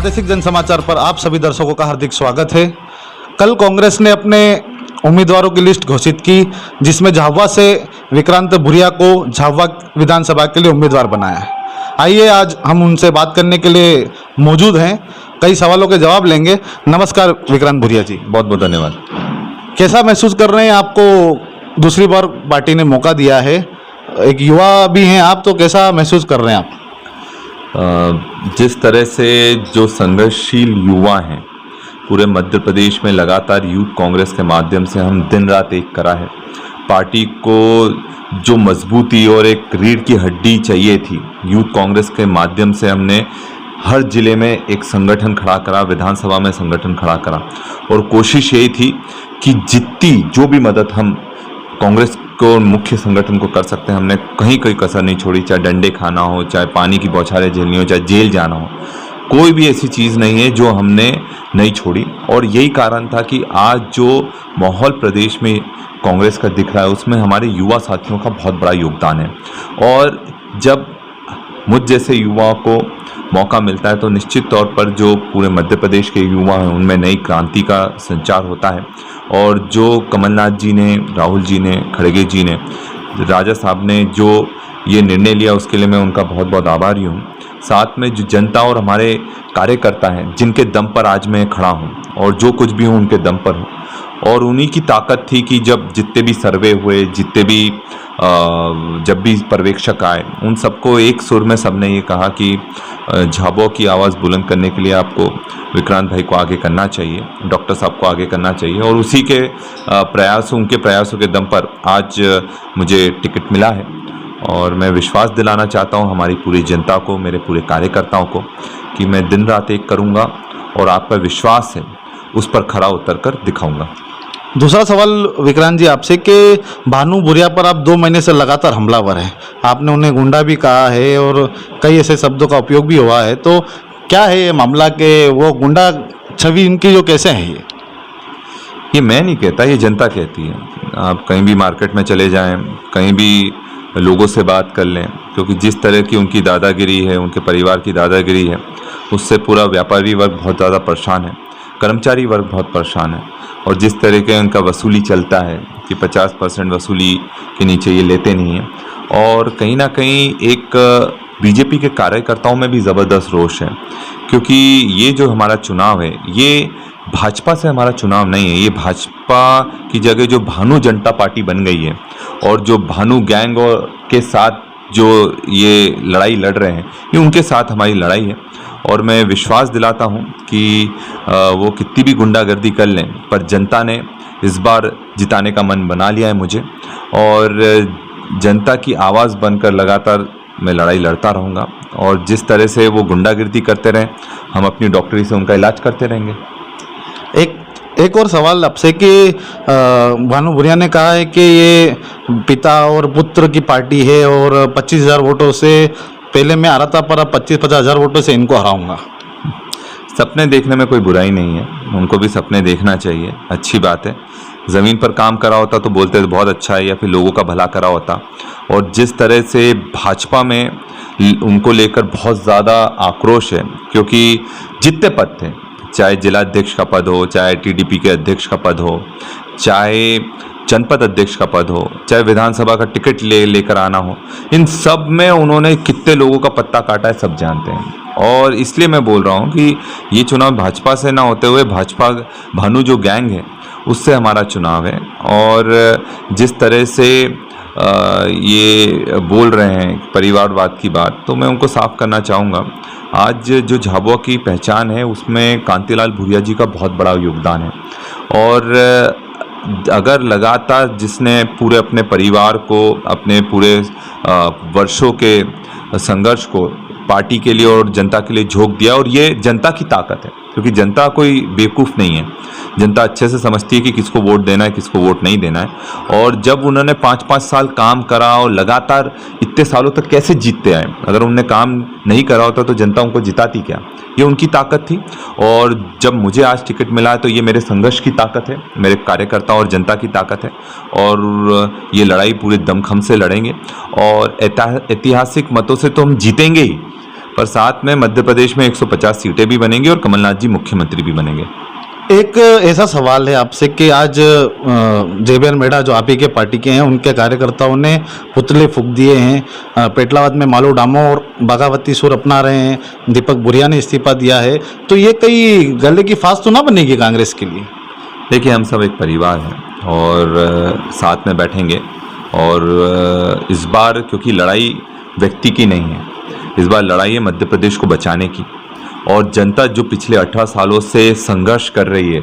प्रादेशिक जन समाचार पर आप सभी दर्शकों का हार्दिक स्वागत है। कल कांग्रेस ने अपने उम्मीदवारों की लिस्ट घोषित की, जिसमें झाबुआ से विक्रांत भुरिया को झाबुआ विधानसभा के लिए उम्मीदवार बनाया है। आइए आज हम उनसे बात करने के लिए मौजूद हैं, कई सवालों के जवाब लेंगे। नमस्कार विक्रांत भुरिया जी। बहुत बहुत धन्यवाद। कैसा महसूस कर रहे हैं? आपको दूसरी बार पार्टी ने मौका दिया है, एक युवा भी हैं आप, तो कैसा महसूस कर रहे हैं आप? जिस तरह से जो संघर्षशील युवा हैं पूरे मध्य प्रदेश में, लगातार यूथ कांग्रेस के माध्यम से हम दिन रात एक करा है। पार्टी को जो मजबूती और एक रीढ़ की हड्डी चाहिए थी, यूथ कांग्रेस के माध्यम से हमने हर जिले में एक संगठन खड़ा करा, विधानसभा में संगठन खड़ा करा, और कोशिश यही थी कि जितनी जो भी मदद हम कांग्रेस को मुख्य संगठन को कर सकते हैं, हमने कहीं कोई कसर नहीं छोड़ी। चाहे डंडे खाना हो, चाहे पानी की बौछारें झेलनी हो, चाहे जेल जाना हो, कोई भी ऐसी चीज़ नहीं है जो हमने नहीं छोड़ी। और यही कारण था कि आज जो माहौल प्रदेश में कांग्रेस का दिख रहा है, उसमें हमारे युवा साथियों का बहुत बड़ा योगदान है। और जब मुझ जैसे युवाओं को मौका मिलता है तो निश्चित तौर पर जो पूरे मध्य प्रदेश के युवा हैं उनमें नई क्रांति का संचार होता है। और जो कमलनाथ जी ने, राहुल जी ने, खड़गे जी ने, राजा साहब ने जो ये निर्णय लिया, उसके लिए मैं उनका बहुत बहुत आभारी हूँ। साथ में जो जनता और हमारे कार्यकर्ता हैं, जिनके दम पर आज मैं खड़ा हूँ, और जो कुछ भी हूँ उनके दम पर हूँ। और उन्हीं की ताकत थी कि जब जितने भी सर्वे हुए, जितने भी जब भी पर्यवेक्षक आए, उन सबको एक सुर में सबने ये कहा कि झाबुआ की आवाज़ बुलंद करने के लिए आपको विक्रांत भाई को आगे करना चाहिए, डॉक्टर साहब को आगे करना चाहिए। और उसी के उनके प्रयासों के दम पर आज मुझे टिकट मिला है। और मैं विश्वास दिलाना चाहता हूँ हमारी पूरी जनता को, मेरे पूरे कार्यकर्ताओं को, कि मैं दिन रात एक करूँगा और आप पर विश्वास है उस पर खरा उतर कर दिखाऊँगा। दूसरा सवाल विक्रांत जी आपसे कि भानु भुरिया पर आप 2 महीने से लगातार हमलावर हैं। आपने उन्हें गुंडा भी कहा है और कई ऐसे शब्दों का उपयोग भी हुआ है, तो क्या है ये मामला कि वो गुंडा छवि इनकी जो कैसे है? ये मैं नहीं कहता, ये जनता कहती है। आप कहीं भी मार्केट में चले जाएं, कहीं भी लोगों से बात कर लें, क्योंकि जिस तरह की उनकी दादागिरी है, उनके परिवार की दादागिरी है, उससे पूरा व्यापारी वर्ग बहुत ज़्यादा परेशान है, कर्मचारी वर्ग बहुत परेशान है। और जिस तरह के उनका वसूली चलता है कि 50% वसूली के नीचे ये लेते नहीं हैं। और कहीं ना कहीं एक बीजेपी के कार्यकर्ताओं में भी ज़बरदस्त रोष है, क्योंकि ये जो हमारा चुनाव है, ये भाजपा से हमारा चुनाव नहीं है। ये भाजपा की जगह जो भानु जनता पार्टी बन गई है, और जो भानु गैंग और के साथ जो ये लड़ाई लड़ रहे हैं, ये उनके साथ हमारी लड़ाई है। और मैं विश्वास दिलाता हूं कि वो कितनी भी गुंडागर्दी कर लें, पर जनता ने इस बार जिताने का मन बना लिया है मुझे। और जनता की आवाज़ बनकर लगातार मैं लड़ाई लड़ता रहूँगा। और जिस तरह से वो गुंडागर्दी करते रहें, हम अपनी डॉक्टरी से उनका इलाज करते रहेंगे। एक और सवाल आपसे कि भानु भुरिया ने कहा है कि ये पिता और पुत्र की पार्टी है और 25,000 वोटों से पहले मैं आ रहा था, पर अब 25-50 हज़ार वोटों से इनको हराऊंगा। सपने देखने में कोई बुराई नहीं है, उनको भी सपने देखना चाहिए, अच्छी बात है। ज़मीन पर काम करा होता तो बोलते बहुत अच्छा है, या फिर लोगों का भला करा होता। और जिस तरह से भाजपा में उनको लेकर बहुत ज़्यादा आक्रोश है, क्योंकि जितने पद थे, चाहे जिलाध्यक्ष का पद हो, चाहे टीडीपी के अध्यक्ष का पद हो, चाहे जनपद अध्यक्ष का पद हो, चाहे विधानसभा का टिकट लेकर आना हो, इन सब में उन्होंने कितने लोगों का पत्ता काटा है सब जानते हैं। और इसलिए मैं बोल रहा हूँ कि ये चुनाव भाजपा से ना होते हुए भाजपा भानु जो गैंग है उससे हमारा चुनाव है। और जिस तरह से ये बोल रहे हैं परिवारवाद की बात, तो मैं उनको साफ करना चाहूँगा। आज जो झाबुआ की पहचान है उसमें कांतिलाल भुरिया जी का बहुत बड़ा योगदान है। और अगर लगातार जिसने पूरे अपने परिवार को, अपने पूरे वर्षों के संघर्ष को पार्टी के लिए और जनता के लिए झोंक दिया, और ये जनता की ताकत है, क्योंकि जनता कोई बेवकूफ़ नहीं है। जनता अच्छे से समझती है कि किसको वोट देना है, किसको वोट नहीं देना है। और जब उन्होंने 5-5 साल काम करा और लगातार इतने सालों तक कैसे जीतते आए, अगर उन्होंने काम नहीं करा होता तो जनता उनको जिताती क्या? ये उनकी ताकत थी। और जब मुझे आज टिकट मिला है तो ये मेरे संघर्ष की ताकत है, मेरे कार्यकर्ता और जनता की ताकत है। और ये लड़ाई पूरे दमखम से लड़ेंगे, और ऐतिहासिक मतों से तो हम जीतेंगे ही, पर साथ में मध्य प्रदेश में 150 सीटें भी बनेंगी और कमलनाथ जी मुख्यमंत्री भी बनेंगे। एक ऐसा सवाल है आपसे कि आज जेबीआर मेड़ा जो आप ही के पार्टी के हैं उनके कार्यकर्ताओं ने पुतले फूंक दिए हैं। पेटलावद में मालू डामो और बगावती सुर अपना रहे हैं। दीपक बुरिया ने इस्तीफा दिया है, तो ये कई गले की फांस तो ना बनेगी कांग्रेस के लिए? देखिए, हम सब एक परिवार हैं और साथ में बैठेंगे और इस बार क्योंकि लड़ाई व्यक्ति की नहीं है, इस बार लड़ाई है मध्य प्रदेश को बचाने की। और जनता जो पिछले 18 सालों से संघर्ष कर रही है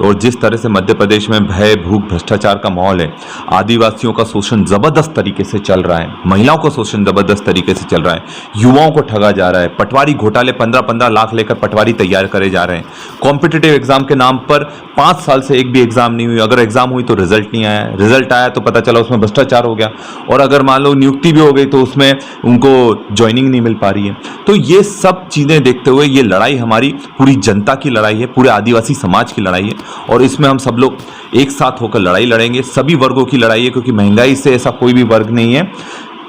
और जिस तरह से मध्य प्रदेश में भय, भूख, भ्रष्टाचार का माहौल है, आदिवासियों का शोषण ज़बरदस्त तरीके से चल रहा है, महिलाओं का शोषण ज़बरदस्त तरीके से चल रहा है, युवाओं को ठगा जा रहा है, पटवारी घोटाले 15-15 लाख लेकर पटवारी तैयार करे जा रहे हैं, कॉम्पिटिटिव एग्जाम के नाम पर 5 साल से एक भी एग्जाम नहीं हुई, अगर एग्जाम हुई तो रिजल्ट नहीं आया, रिजल्ट आया तो पता चला उसमें भ्रष्टाचार हो गया, और अगर मान लो नियुक्ति भी हो गई तो उसमें उनको ज्वाइनिंग नहीं मिल पा रही है। तो ये सब चीज़ें देखते हुए ये लड़ाई हमारी पूरी जनता की लड़ाई है, पूरे आदिवासी समाज की लड़ाई है और इसमें हम सब लोग एक साथ होकर लड़ाई लड़ेंगे। सभी वर्गों की लड़ाई है क्योंकि महंगाई से ऐसा कोई भी वर्ग नहीं है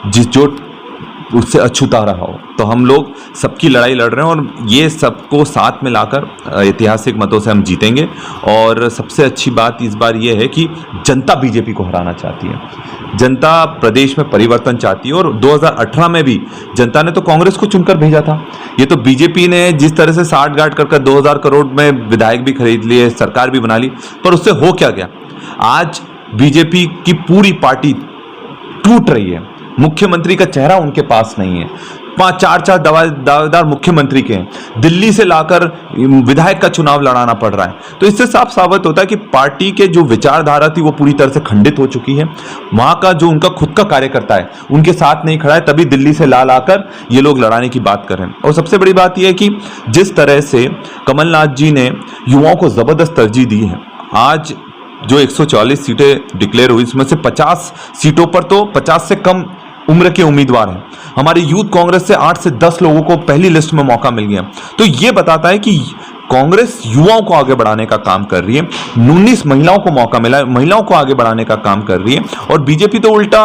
जो उससे अछूता रहा हो। तो हम लोग सबकी लड़ाई लड़ रहे हैं और ये सबको साथ में लाकर ऐतिहासिक मतों से हम जीतेंगे। और सबसे अच्छी बात इस बार ये है कि जनता बीजेपी को हराना चाहती है, जनता प्रदेश में परिवर्तन चाहती है। और 2018 में भी जनता ने तो कांग्रेस को चुनकर भेजा था। ये तो बीजेपी ने जिस तरह से साठ गांठ कर 2000 करोड़ में विधायक भी खरीद लिए, सरकार भी बना ली, पर उससे हो क्या गया? आज बीजेपी की पूरी पार्टी टूट रही है, मुख्यमंत्री का चेहरा उनके पास नहीं है, 5-4 दावेदार मुख्यमंत्री के हैं, दिल्ली से लाकर विधायक का चुनाव लड़ाना पड़ रहा है। तो इससे साफ साबित होता है कि पार्टी के जो विचारधारा थी वो पूरी तरह से खंडित हो चुकी है। वहां का जो उनका खुद का कार्यकर्ता है उनके साथ नहीं खड़ा है, तभी दिल्ली से लाकर ये लोग लड़ाने की बात कर रहे हैं। और सबसे बड़ी बात यह है कि जिस तरह से कमलनाथ जी ने युवाओं को जबरदस्त तरजीह दी है, आज जो 144 सीटें डिक्लेयर हुई इसमें से 50 सीटों पर तो 50 से कम उम्र के उम्मीदवार हैं। हमारी यूथ कांग्रेस से 8 से 10 लोगों को पहली लिस्ट में मौका मिल गया। तो ये बताता है कि कांग्रेस युवाओं को आगे बढ़ाने का काम कर रही है। 19 महिलाओं को मौका मिला है, महिलाओं को आगे बढ़ाने का काम कर रही है। और बीजेपी तो उल्टा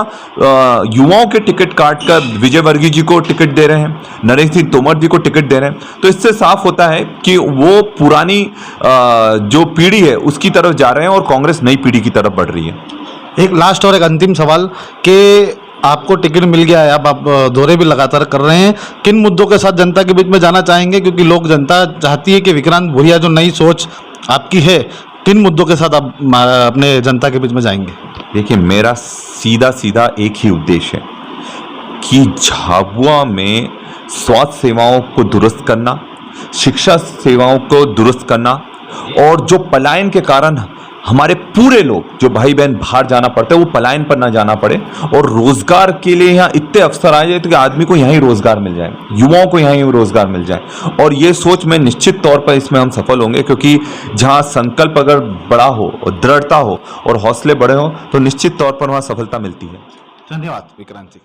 युवाओं के टिकट काट कर विजय वर्गीय जी को टिकट दे रहे हैं, नरेंद्र सिंह तोमर जी को टिकट दे रहे हैं। तो इससे साफ होता है कि वो पुरानी जो पीढ़ी है उसकी तरफ जा रहे हैं और कांग्रेस नई पीढ़ी की तरफ बढ़ रही है। एक लास्ट और एक अंतिम सवाल कि आपको टिकट मिल गया है, अब आप दौरे भी लगातार कर रहे हैं, किन मुद्दों के साथ जनता के बीच में जाना चाहेंगे? क्योंकि लोग, जनता चाहती है कि विक्रांत भूरिया जो नई सोच आपकी है, किन मुद्दों के साथ आप अपने जनता के बीच में जाएंगे? देखिए, मेरा सीधा सीधा एक ही उद्देश्य है कि झाबुआ में स्वास्थ्य सेवाओं को दुरुस्त करना, शिक्षा सेवाओं को दुरुस्त करना और जो पलायन के कारण हमारे पूरे लोग जो भाई बहन बाहर जाना पड़ता है वो पलायन पर ना जाना पड़े और रोजगार के लिए यहाँ इतने अवसर आ जाए तो कि आदमी को यहाँ ही रोजगार मिल जाए, युवाओं को यहाँ ही रोजगार मिल जाए। और ये सोच में निश्चित तौर पर इसमें हम सफल होंगे, क्योंकि जहाँ संकल्प अगर बड़ा हो और दृढ़ता हो और हौसले बड़े हो तो निश्चित तौर पर वहाँ सफलता मिलती है। धन्यवाद विक्रांत जी।